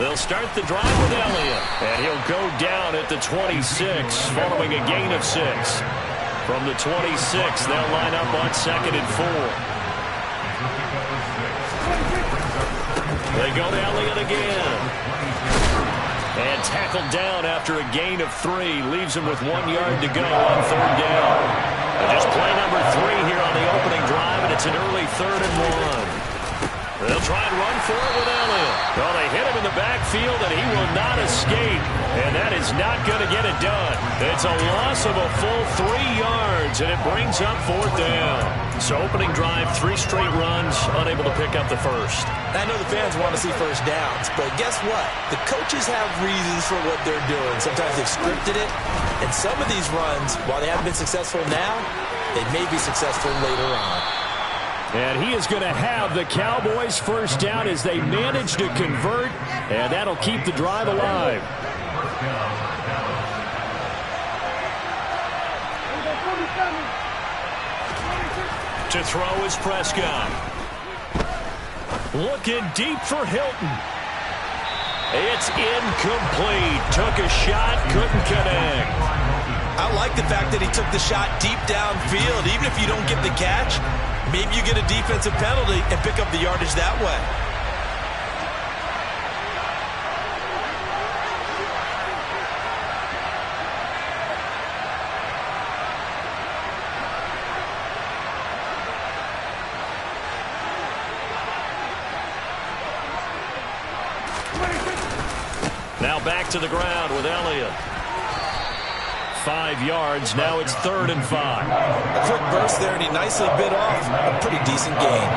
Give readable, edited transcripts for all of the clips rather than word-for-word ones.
They'll start the drive with Elliott. And he'll go down at the 26 following a gain of 6. From the 26, they'll line up on 2nd and 4. They go to Elliott again. And tackled down after a gain of 3. Leaves him with 1 yard to go on 3rd down. And just play number 3 here on the opening drive, and it's an early 3rd and 1. They'll try and run for it with Elliott. Well, they hit him in the backfield, and he will not escape. And that is not going to get it done. It's a loss of a full 3 yards, and it brings up 4th down. So opening drive, 3 straight runs, unable to pick up the first. I know the fans want to see first downs, but guess what? The coaches have reasons for what they're doing. Sometimes they've scripted it, and some of these runs, while they haven't been successful now, they may be successful later on. And he is going to have the Cowboys first down as they manage to convert, and that'll keep the drive alive. To throw is Prescott. Looking deep for Hilton. It's incomplete. Took a shot, couldn't connect. I like the fact that he took the shot deep downfield. Even if you don't get the catch, maybe you get a defensive penalty and pick up the yardage that way. Now back to the ground with Elliott. 5 yards. Now it's 3rd and 5. A quick burst there, and he nicely bit off a pretty decent gain.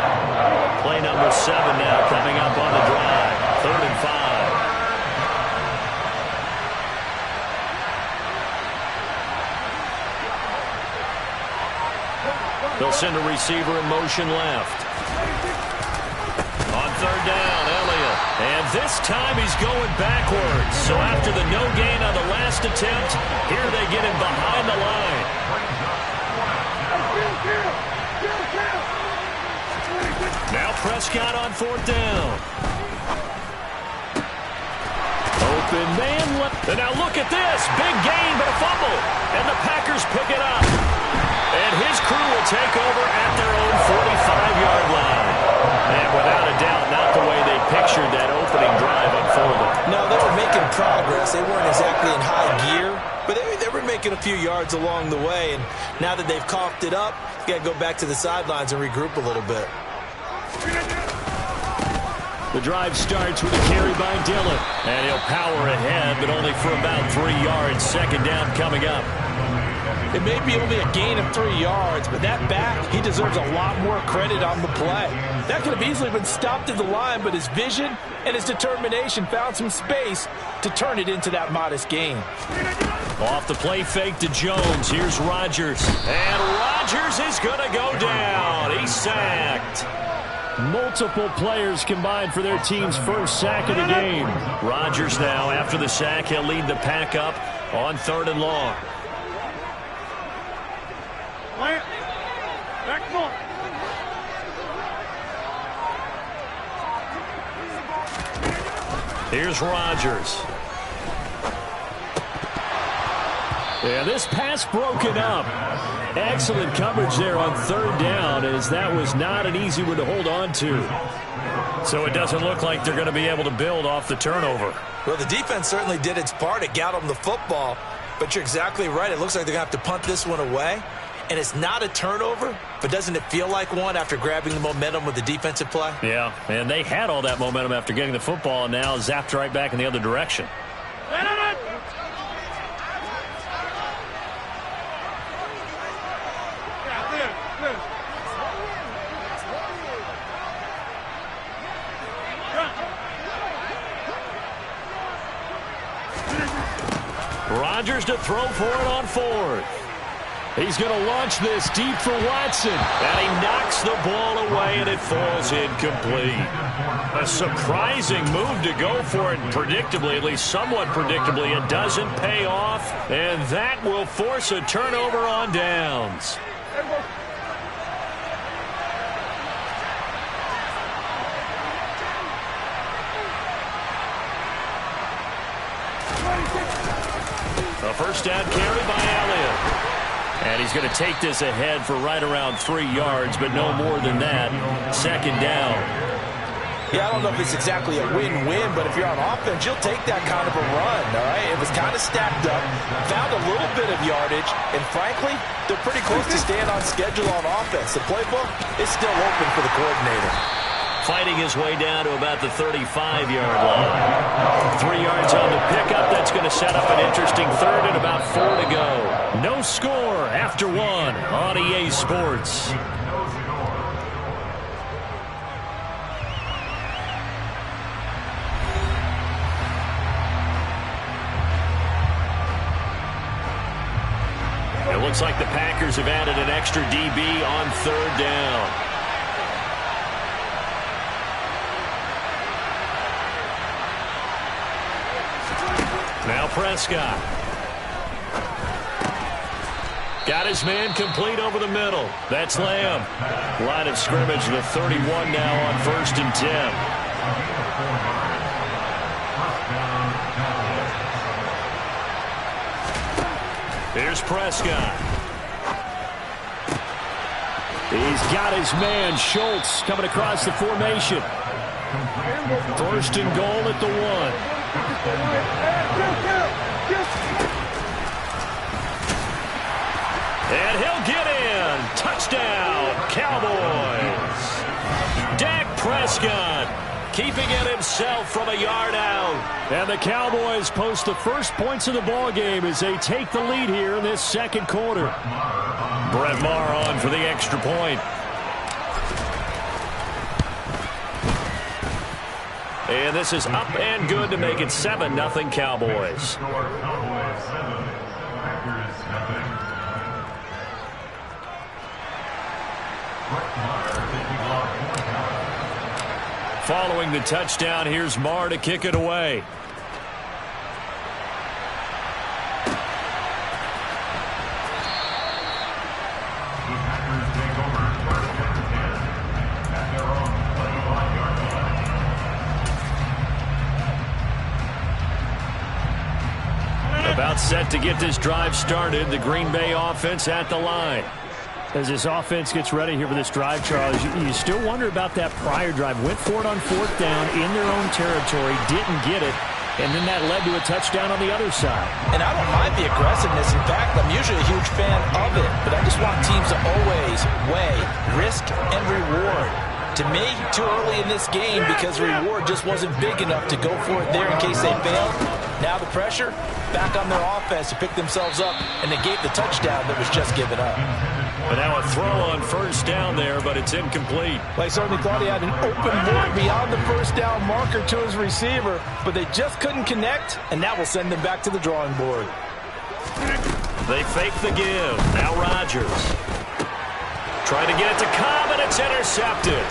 Play number 7 now coming up on the drive. 3rd and 5. They'll send a receiver in motion left. On 3rd down, Elliott. And this time he's going backwards. So after the no gain on the last attempt, here they get him behind the line. Now Prescott on 4th down. Open man left. And now look at this. Big gain, but a fumble. And the Packers pick it up. And his crew will take over at their own 45-yard line. And without a doubt, not the way they pictured that opening drive unfolded. No, they were making progress. They weren't exactly in high gear, but they were making a few yards along the way. And now that they've coughed it up, you got to go back to the sidelines and regroup a little bit. The drive starts with a carry by Dillon. And he'll power ahead, but only for about 3 yards. 2nd down coming up. It may be only a gain of 3 yards, but that back, he deserves a lot more credit on the play. That could have easily been stopped at the line, but his vision and his determination found some space to turn it into that modest gain. Off the play fake to Jones. Here's Rodgers. And Rodgers is going to go down. He's sacked. Multiple players combined for their team's first sack of the game. Rodgers now, after the sack, he'll lead the pack up on 3rd and long. Here's Rodgers. Yeah, this pass broken up. Excellent coverage there on 3rd down, as that was not an easy one to hold on to. So it doesn't look like they're going to be able to build off the turnover. Well, the defense certainly did its part to get them the football, but you're exactly right. It looks like they're going to have to punt this one away. And it's not a turnover, but doesn't it feel like one after grabbing the momentum with the defensive play? Yeah, and they had all that momentum after getting the football, and now zapped right back in the other direction. Rodgers to throw for it on 4th. He's going to launch this deep for Watson. And he knocks the ball away, and it falls incomplete. A surprising move to go for it, predictably, at least somewhat predictably. It doesn't pay off, and that will force a turnover on downs. A first down carry by Elliott. And he's going to take this ahead for right around 3 yards, but no more than that. Second down. Yeah, I don't know if it's exactly a win-win, but if you're on offense, you'll take that kind of a run, all right? It was kind of stacked up, found a little bit of yardage, and frankly, they're pretty close to staying on schedule on offense. The playbook is still open for the coordinator. Fighting his way down to about the 35-yard line. 3 yards on the pickup. That's going to set up an interesting third and about 4 to go. No score after 1 on EA Sports. It looks like the Packers have added an extra DB on third down. Now Prescott. Got his man complete over the middle. That's Lamb. Line of scrimmage, the 31 now on 1st and 10. Here's Prescott. He's got his man, Schultz, coming across the formation. 1st and goal at the 1. And he'll get in. Touchdown, Cowboys. Dak Prescott keeping it himself from a yard out. And the Cowboys post the first points of the ball game as they take the lead here in this second quarter. Brett Maher on for the extra point. And this is up and good to make it 7-0 Cowboys. Following the touchdown, here's Maher to kick it away. About set to get this drive started. The Green Bay offense at the line. As this offense gets ready here for this drive, Charles, you still wonder about that prior drive. Went for it on 4th down in their own territory, didn't get it, and then that led to a touchdown on the other side. And I don't mind the aggressiveness. In fact, I'm usually a huge fan of it, but I just want teams to always weigh risk and reward. To me, too early in this game because the reward just wasn't big enough to go for it there in case they failed. Now the pressure back on their offense to pick themselves up, and they gave the touchdown that was just given up. But now a throw on 1st down there, but it's incomplete. Well, I certainly thought he had an open look beyond the 1st down marker to his receiver, but they just couldn't connect, and that will send them back to the drawing board. They fake the give. Now Rodgers. Trying to get it to Cobb, and it's intercepted.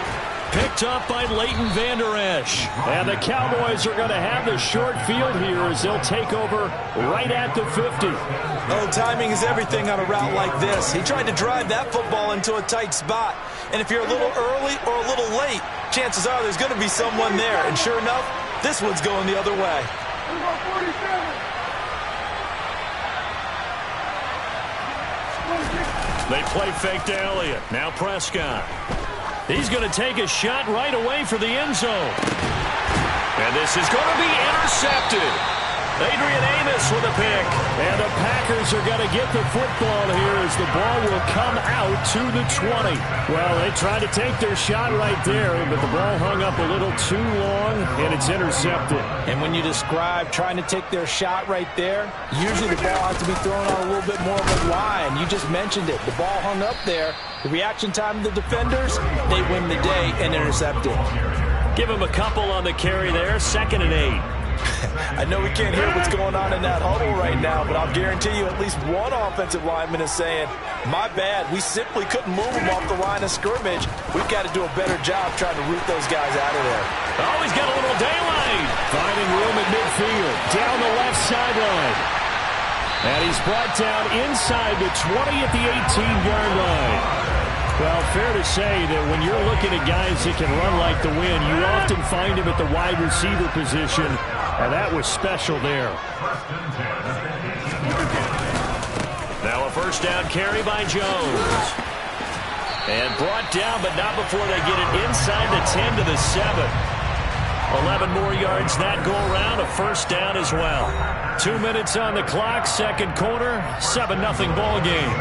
Picked up by Leighton Vander Esch. And the Cowboys are going to have the short field here as they'll take over right at the 50. Oh, timing is everything on a route like this. He tried to drive that football into a tight spot. And if you're a little early or a little late, chances are there's going to be someone there. And sure enough, this one's going the other way. They play fake to Elliott. Now Prescott. He's going to take a shot right away for the end zone. And this is going to be intercepted. Adrian Amos with a pick. And the Packers are going to get the football here as the ball will come out to the 20. Well, they tried to take their shot right there, but the ball hung up a little too long, and it's intercepted. And when you describe trying to take their shot right there, usually the ball has to be thrown on a little bit more of a line. You just mentioned it. The ball hung up there. The reaction time of the defenders, they win the day and intercept it. Give him a couple on the carry there. 2nd and 8. I know we can't hear what's going on in that huddle right now, but I'll guarantee you at least one offensive lineman is saying, my bad, we simply couldn't move them off the line of scrimmage. We've got to do a better job trying to root those guys out of there. Oh, he's got a little daylight. Finding room at midfield. Down the left sideline. And he's brought down inside the 20 at the 18-yard line. Well, fair to say that when you're looking at guys that can run like the wind, you often find him at the wide receiver position, and that was special there. first down carry by Jones. And brought down, but not before they get it inside the 10 to the 7. 11 more yards that go around, a first down as well. 2 minutes on the clock, second quarter, 7-0 ball game.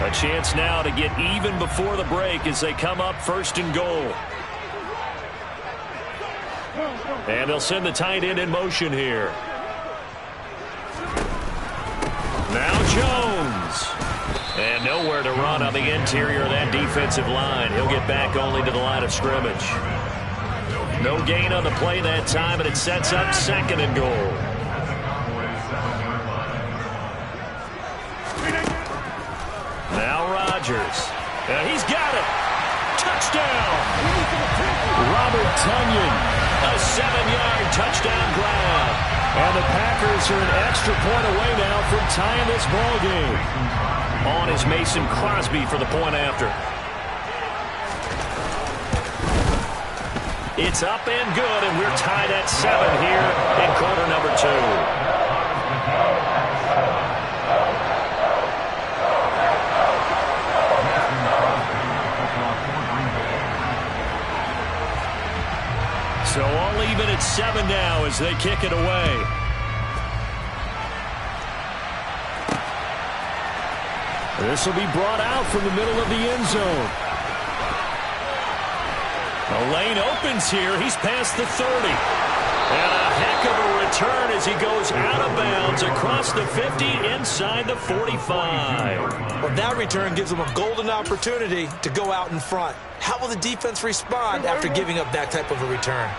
A chance now to get even before the break as they come up first and goal. And they'll send the tight end in motion here. Now Jones. And nowhere to run on the interior of that defensive line. He'll get back only to the line of scrimmage. No gain on the play that time, and it sets up second and goal. Now Rodgers. And he's got it. Touchdown. Robert Tonyan. A 7-yard touchdown grab. And the Packers are an extra point away now from tying this ball game. On is Mason Crosby for the point after. It's up and good, and we're tied at 7 here in quarter number 2. So all even at 7 now as they kick it away. This will be brought out from the middle of the end zone. The lane opens here. He's past the 30. And a heck of a return as he goes out of bounds across the 50 inside the 45. Well, that return gives them a golden opportunity to go out in front. How will the defense respond after giving up that type of a return?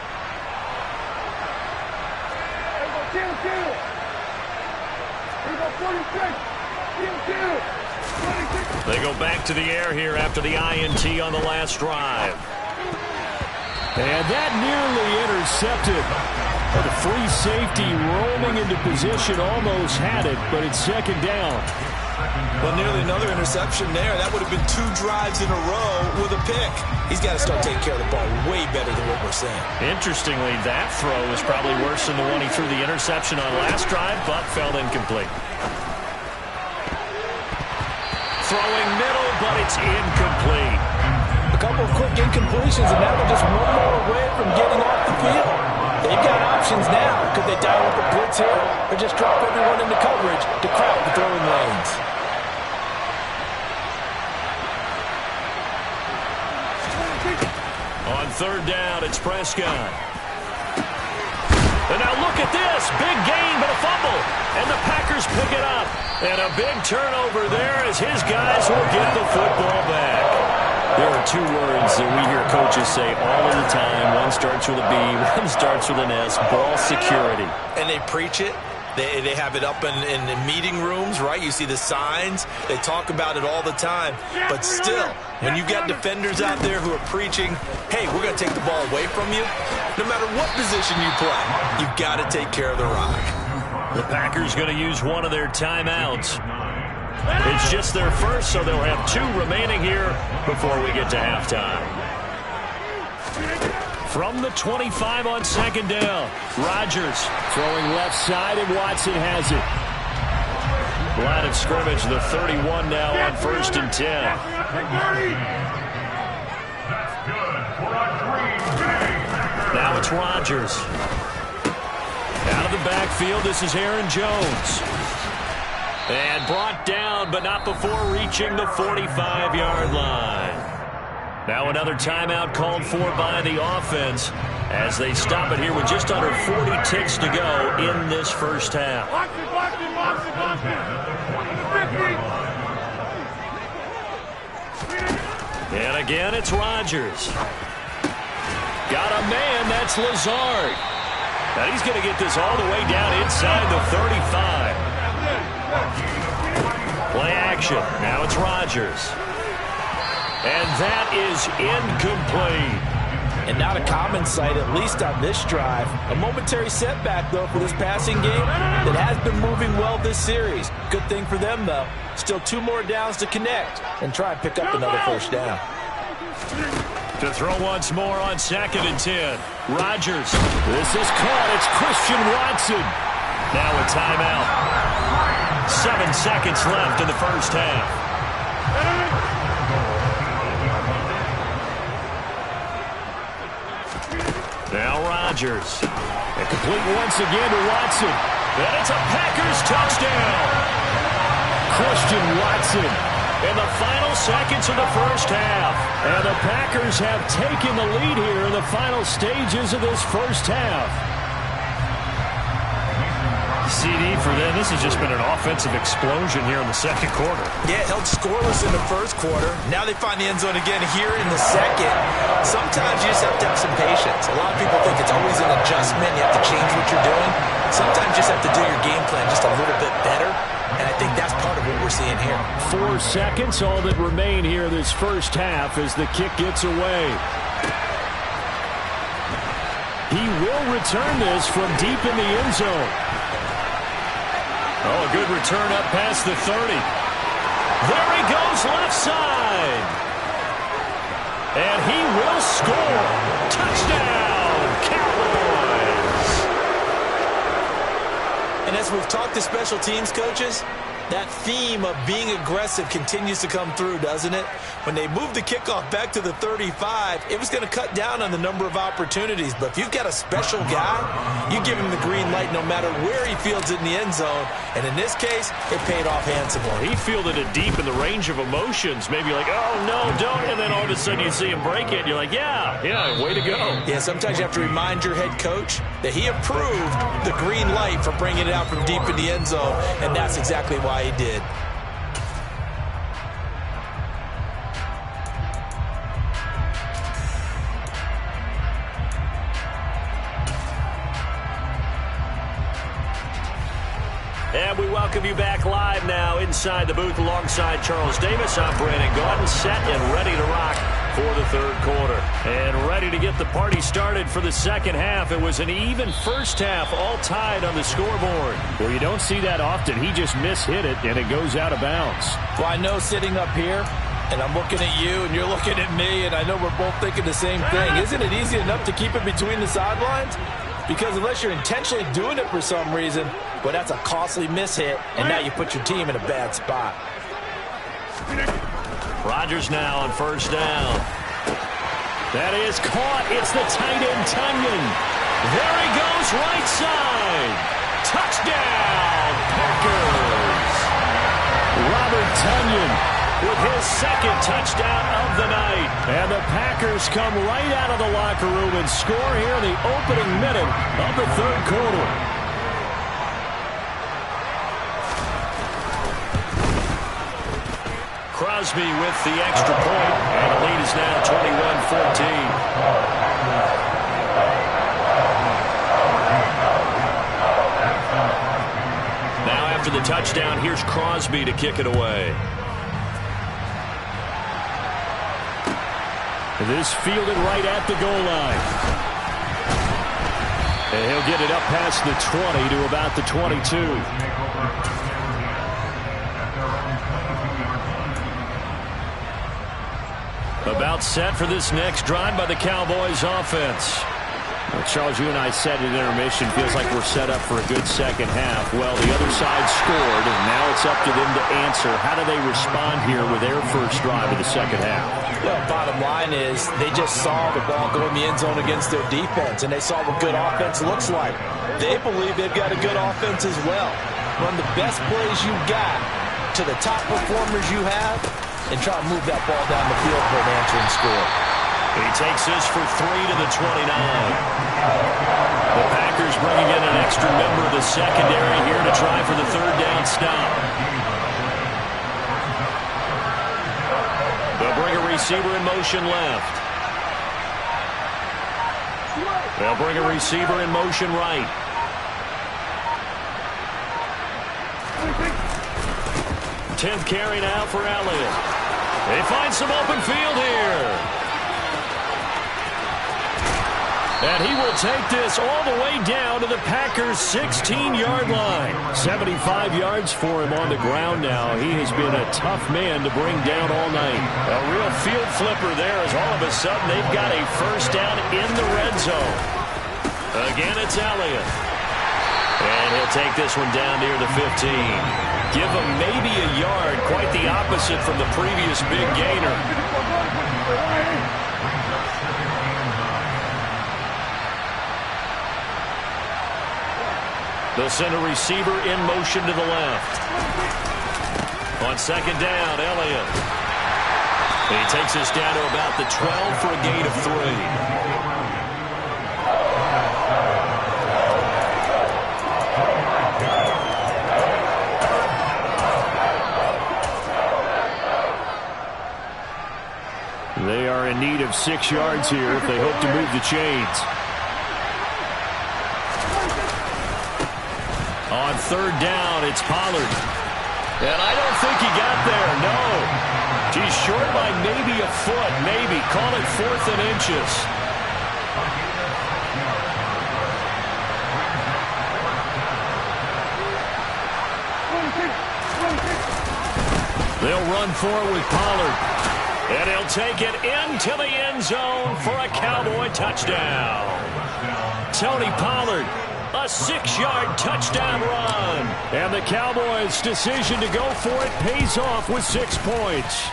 They go back to the air here after the INT on the last drive. And that nearly intercepted. The free safety roaming into position almost had it, but it's second down. Well, nearly another interception there. That would have been 2 drives in a row with a pick. He's got to start taking care of the ball way better than what we're seeing. Interestingly, that throw is probably worse than the one he threw the interception on last drive, but fell incomplete. Throwing middle, but it's incomplete. A couple of quick incompletions, and now they're just one more away from getting off the field. They've got options now. Could they dial up a blitz here, or just drop everyone into coverage to crowd the throwing lanes? On third down, it's Prescott. And now look at this. Big gain, but a fumble. And the Packers pick it up. And a big turnover there as his guys will get the football back. There are 2 words that we hear coaches say all of the time. One starts with a B, one starts with an S. Ball security. And they preach it. They have it up in meeting rooms, right? You see the signs. They talk about it all the time. But still, when you've got defenders out there who are preaching, hey, we're going to take the ball away from you, no matter what position you play, you've got to take care of the rock. The Packers going to use one of their timeouts. It's just their first, so they'll have 2 remaining here before we get to halftime. From the 25 on second down, Rodgers Throwing left side, and Watson has it. line of scrimmage, the 31 now on first and 10. Now it's Rodgers. Out of the backfield, this is Aaron Jones. And brought down, but not before reaching the 45-yard line. Now another timeout called for by the offense as they stop it here with just under 40 ticks to go in this first half. And again, it's Rodgers. Got a man, that's Lazard. Now he's going to get this all the way down inside the 35. Play action. Now it's Rodgers. And that is incomplete. And not a common sight, at least on this drive. A momentary setback, though, for this passing game that has been moving well this series. Good thing for them, though. Still 2 more downs to connect and try and pick up another first down. To throw once more on second and 10. Rodgers. This is caught. It's Christian Watson. Now a timeout. 7 seconds left in the first half. Now Rodgers. And complete once again to Watson. And it's a Packers touchdown. Christian Watson. In the final seconds of the first half. And the Packers have taken the lead here in the final stages of this first half. CD for them, this has just been an offensive explosion here in the second quarter. Yeah, held scoreless in the first quarter. Now they find the end zone again here in the second. Sometimes you just have to have some patience. A lot of people think it's always an adjustment. You have to change what you're doing. Sometimes you just have to do your game plan just a little bit better. And I think that's part of what we're seeing here. 4 seconds, all that remain here this first half as the kick gets away. He will return this from deep in the end zone. Oh, a good return up past the 30. There he goes, left side. And he will score. Touchdown, Cowboys. And as we've talked to special teams coaches, that theme of being aggressive continues to come through, doesn't it? When they moved the kickoff back to the 35, it was going to cut down on the number of opportunities. But if you've got a special guy, you give him the green light no matter where he fields it in the end zone. And in this case, it paid off handsomely. He fielded it deep in the range of emotions. Maybe like, oh, no, don't. And then all of a sudden you see him break it. And you're like, yeah, way to go. Yeah, sometimes you have to remind your head coach that he approved the green light for bringing it out from deep in the end zone. And that's exactly why he did. And we welcome you back live now inside the booth alongside Charles Davis. I'm Brandon Gaudin, set and ready to rock for the third quarter. And ready to get the party started for the second half. It was an even first half, all tied on the scoreboard. Well, you don't see that often. He just mishit it, and it goes out of bounds. Well, I know sitting up here, and I'm looking at you, and you're looking at me, and I know we're both thinking the same thing. Isn't it easy enough to keep it between the sidelines? Because unless you're intentionally doing it for some reason, well, that's a costly mishit, and now you put your team in a bad spot. Rodgers now on first down. That is caught. It's the tight end, Tunyon. There he goes, right side. Touchdown, Packers. Robert Tunyon with his second touchdown of the night. And the Packers come right out of the locker room and score here in the opening minute of the third quarter. Crosby with the extra point, and the lead is now 21-14. Now after the touchdown, here's Crosby to kick it away. This fielded right at the goal line. And he'll get it up past the 20 to about the 22. About set for this next drive by the Cowboys offense. Well, Charles, you and I said at intermission, feels like we're set up for a good second half. Well, the other side scored, and now it's up to them to answer. How do they respond here with their first drive of the second half? Well, bottom line is they just saw the ball go in the end zone against their defense, and they saw what good offense looks like. They believe they've got a good offense as well. Run the best plays you got to the top performers you have, and try to move that ball down the field for an answering score. He takes this for 3 to the 29. The Packers bringing in an extra member of the secondary here to try for the third down stop. They'll bring a receiver in motion left. They'll bring a receiver in motion right. Tenth carry now for Elliott. They find some open field here. And he will take this all the way down to the Packers' 16-yard line. 75 yards for him on the ground now. He has been a tough man to bring down all night. A real field flipper there as all of a sudden they've got a first down in the red zone. Again, it's Elliott. And he'll take this one down near the 15. Give him maybe a yard, quite the opposite from the previous big gainer. They'll send a receiver in motion to the left. On second down, Elliott. He takes us down to about the 12 for a gain of 3. They are in need of 6 yards here if they hope to move the chains. On third down, it's Pollard. And I don't think he got there, no. He's short by maybe a foot, maybe. Call it 4th and inches. They'll run forward with Pollard. And he'll take it into the end zone for a Cowboy touchdown. Tony Pollard, a 6-yard touchdown run. And the Cowboys' decision to go for it pays off with 6 points.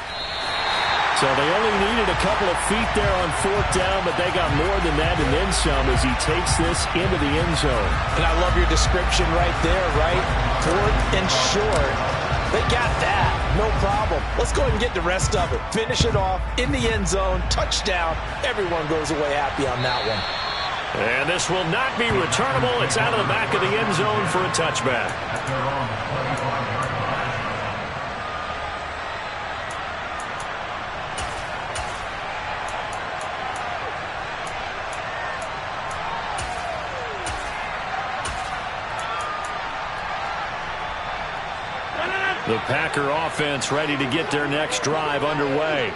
So they only needed a couple of feet there on 4th down, but they got more than that and then some as he takes this into the end zone. And I love your description right there, right? 4th and short. They got that. No problem. Let's go ahead and get the rest of it. Finish it off in the end zone. Touchdown. Everyone goes away happy on that one. And this will not be returnable. It's out of the back of the end zone for a touchback. The Packer offense ready to get their next drive underway.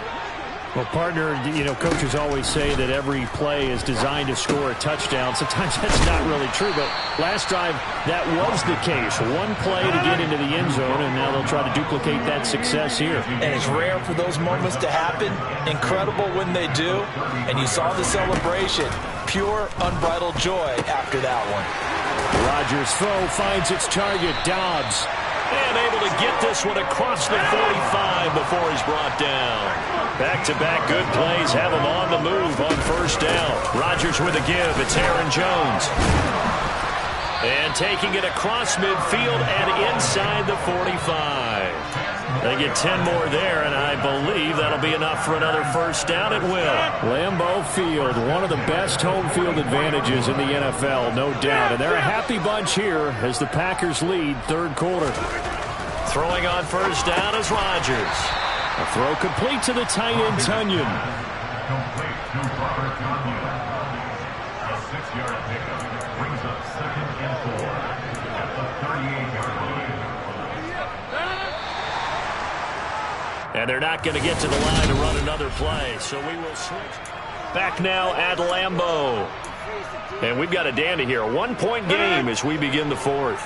Well, partner, coaches always say that every play is designed to score a touchdown. Sometimes that's not really true, but last drive, that was the case. One play to get into the end zone, and now they'll try to duplicate that success here. And it's rare for those moments to happen. Incredible when they do. And you saw the celebration. Pure, unbridled joy after that one. Rodgers' throw finds its target, Dobbs. And able to get this one across the 45 before he's brought down. Back-to-back good plays have him on the move on first down. Rodgers with a give. It's Aaron Jones. And taking it across midfield and inside the 45. They get 10 more there, and I believe that'll be enough for another first down. It will. Lambeau Field, one of the best home field advantages in the NFL, no doubt. And they're a happy bunch here as the Packers lead third quarter. Throwing on first down is Rodgers. A throw complete to the tight end, Tunyon. Complete to Robert Tunyon. A 6-yard pickup brings up 2nd and 4 at the 38-yard line. And they're not going to get to the line to run another play, so we will switch. Back now at Lambeau. And we've got a dandy here. A 1-point game as we begin the 4th.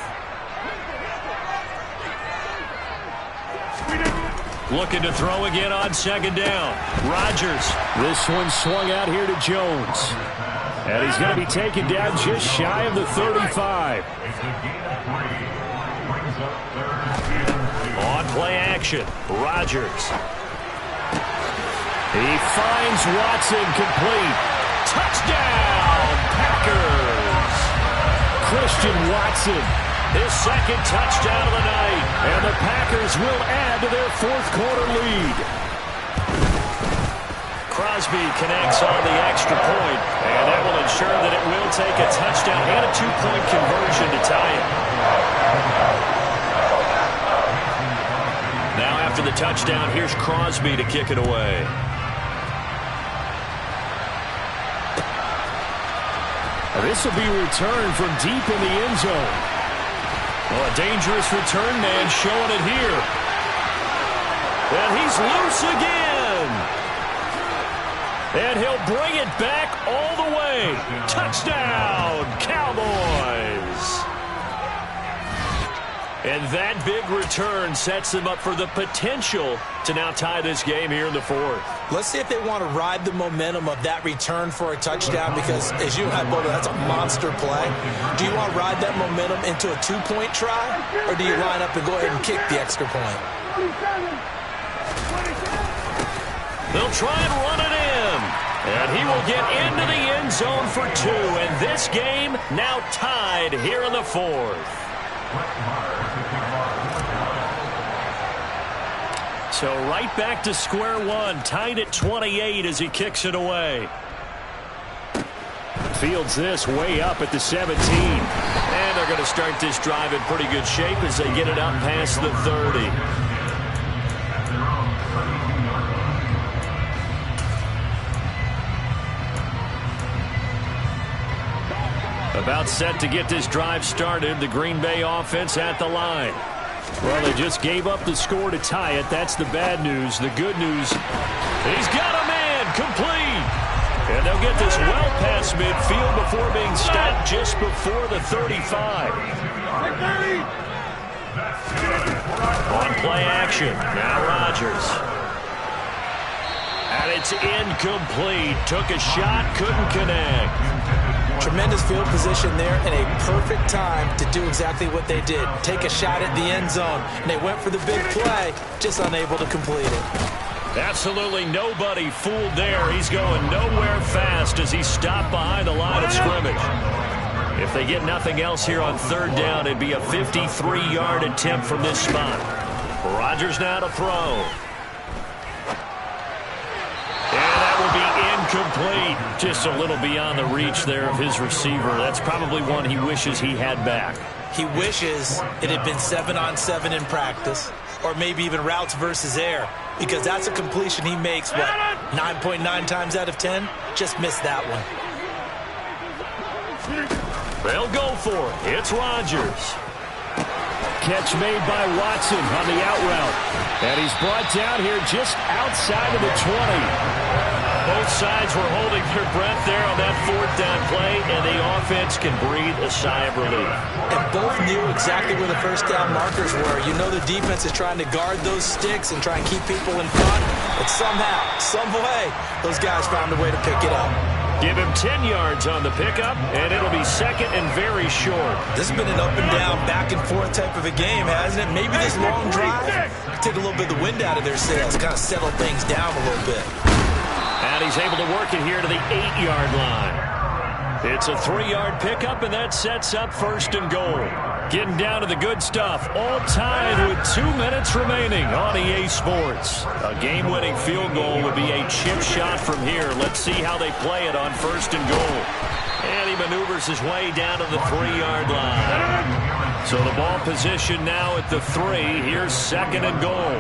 Looking to throw again on second down. Rodgers. This one swung out here to Jones. And he's going to be taken down just shy of the 35. On play action, Rodgers. He finds Watson complete. Touchdown, Packers. Christian Watson. His second touchdown of the night. And the Packers will add to their fourth quarter lead. Crosby connects on the extra point, and that will ensure that it will take a touchdown and a 2-point conversion to tie it. Now after the touchdown, here's Crosby to kick it away. This will be returned from deep in the end zone. Well, a dangerous return man showing it here. And he's loose again. And he'll bring it back all the way. Touchdown, Cowboys. And that big return sets them up for the potential to now tie this game here in the fourth. Let's see if they want to ride the momentum of that return for a touchdown, because as you and I both know, that's a monster play. Do you want to ride that momentum into a two-point try, or do you line up and go ahead and kick the extra point? They'll try and run it in. And he will get into the end zone for 2. And this game now tied here in the fourth. So right back to square one, tied at 28 as he kicks it away. Fields this way up at the 17. And they're going to start this drive in pretty good shape as they get it out past the 30. About set to get this drive started. The Green Bay offense at the line. Well, they just gave up the score to tie it. That's the bad news. The good news, he's got a man complete. And they'll get this well past midfield before being stopped just before the 35. On play action. Now Rodgers. And it's incomplete. Took a shot, couldn't connect. Tremendous field position there and a perfect time to do exactly what they did. Take a shot at the end zone. And they went for the big play, just unable to complete it. Absolutely nobody fooled there. He's going nowhere fast as he's stopped behind the line of scrimmage. If they get nothing else here on third down, it'd be a 53-yard attempt from this spot. Rodgers now to throw. Incomplete. Just a little beyond the reach there of his receiver. That's probably one he wishes he had back. He wishes it had been 7-on-7 in practice, or maybe even routes versus air, because that's a completion he makes, what, 9.9 times out of 10? Just missed that one. They'll go for it. It's Rodgers. Catch made by Watson on the out route. And he's brought down here just outside of the 20. Both sides were holding their breath there on that fourth down play, and the offense can breathe a sigh of relief. And both knew exactly where the first down markers were. You know the defense is trying to guard those sticks and try and keep people in front. But somehow, some way, those guys found a way to pick it up. Give him 10 yards on the pickup, and it'll be second and very short. This has been an up and down, back and forth type of a game, hasn't it? Maybe this long drive take a little bit of the wind out of their sails, kind of settle things down a little bit. And he's able to work it here to the 8-yard line. It's a 3-yard pickup, and that sets up first and goal. Getting down to the good stuff. All tied with 2 minutes remaining on EA Sports. A game-winning field goal would be a chip shot from here. Let's see how they play it on first and goal. And he maneuvers his way down to the 3-yard line. So the ball position now at the 3. Here's second and goal.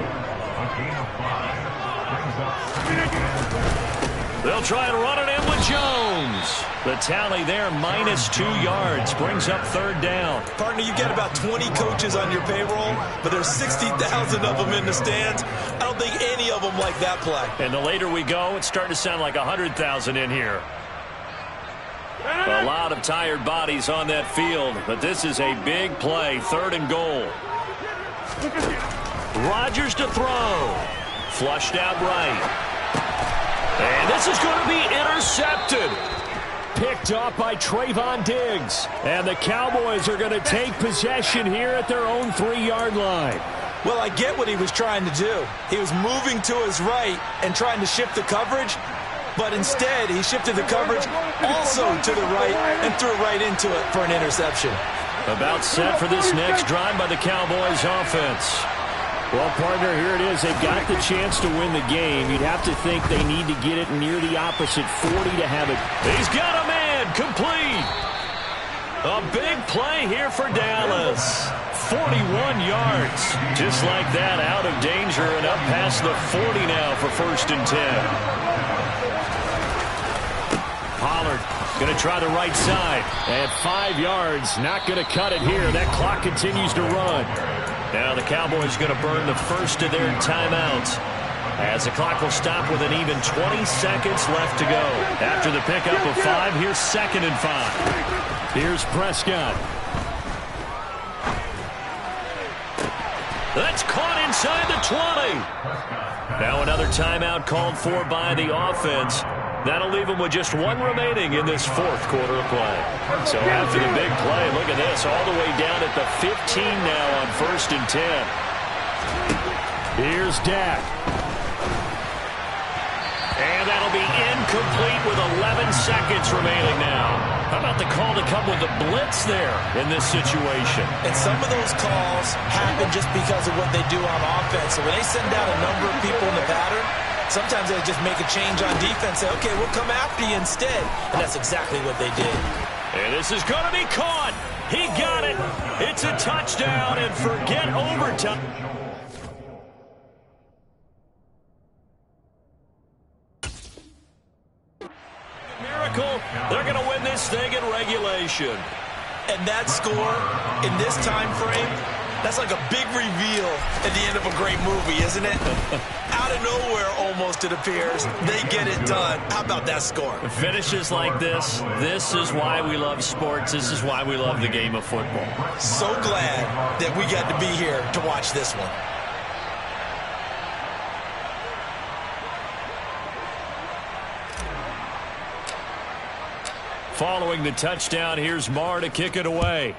They'll try and run it in with Jones. The tally there, -2 yards, brings up third down. Partner, you get about 20 coaches on your payroll, but there's 60,000 of them in the stands. I don't think any of them like that play. And the later we go, it's starting to sound like 100,000 in here. A lot of tired bodies on that field, but this is a big play, third and goal. Rodgers to throw. Flushed out right. And this is going to be intercepted. Picked off by Trayvon Diggs. And the Cowboys are going to take possession here at their own 3-yard line. Well, I get what he was trying to do. He was moving to his right and trying to shift the coverage, but instead he shifted the coverage also to the right and threw right into it for an interception. About set for this next drive by the Cowboys offense. Well, partner, here it is. They've got the chance to win the game. You'd have to think they need to get it near the opposite 40 to have it. He's got a man complete. A big play here for Dallas. 41 yards. Just like that, out of danger and up past the 40 now for first and 10. Pollard going to try the right side. At 5 yards, not going to cut it here. That clock continues to run. Now the Cowboys going to burn the first of their timeouts as the clock will stop with an even 20 seconds left to go. After the pickup of 5, here's second and 5. Here's Prescott. That's caught inside the 20. Now another timeout called for by the offense. That'll leave them with just one remaining in this fourth quarter of play. So after the big play, look at this, all the way down at the 15 now on 1st and 10. Here's Dak. And that'll be incomplete with 11 seconds remaining now. How about the call to come with the blitz there in this situation? And some of those calls happen just because of what they do on offense. So when they send out a number of people in the pattern, sometimes they just make a change on defense, say, okay, we'll come after you instead. And that's exactly what they did. And this is going to be caught. He got it. It's a touchdown, and forget overtime. Miracle. They're going to win this thing in regulation. And that score in this time frame, that's like a big reveal at the end of a great movie, isn't it? Out of nowhere, almost, it appears. They get it done. How about that score? Finishes like this is why we love sports. This is why we love the game of football. So glad that we got to be here to watch this one. Following the touchdown, here's Marr to kick it away.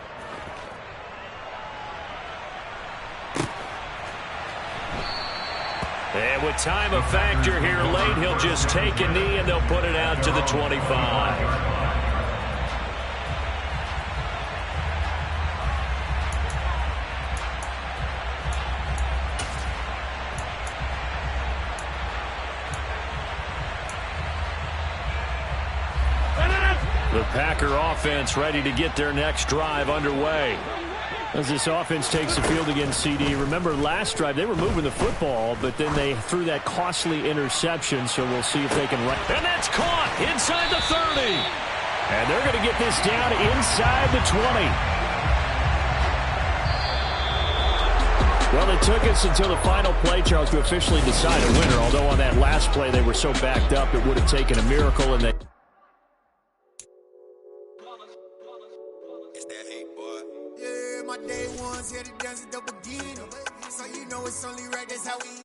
And with time a factor here late, he'll just take a knee and they'll put it out to the 25. The Packer offense ready to get their next drive underway. As this offense takes the field against CD, remember last drive they were moving the football, but then they threw that costly interception, so we'll see if they can run. And that's caught inside the 30. And they're going to get this down inside the 20. Well, it took us until the final play, Charles, to officially decide a winner, although on that last play they were so backed up it would have taken a miracle, and they... My day ones here to dance at the beginning. So you know it's only right, that's how we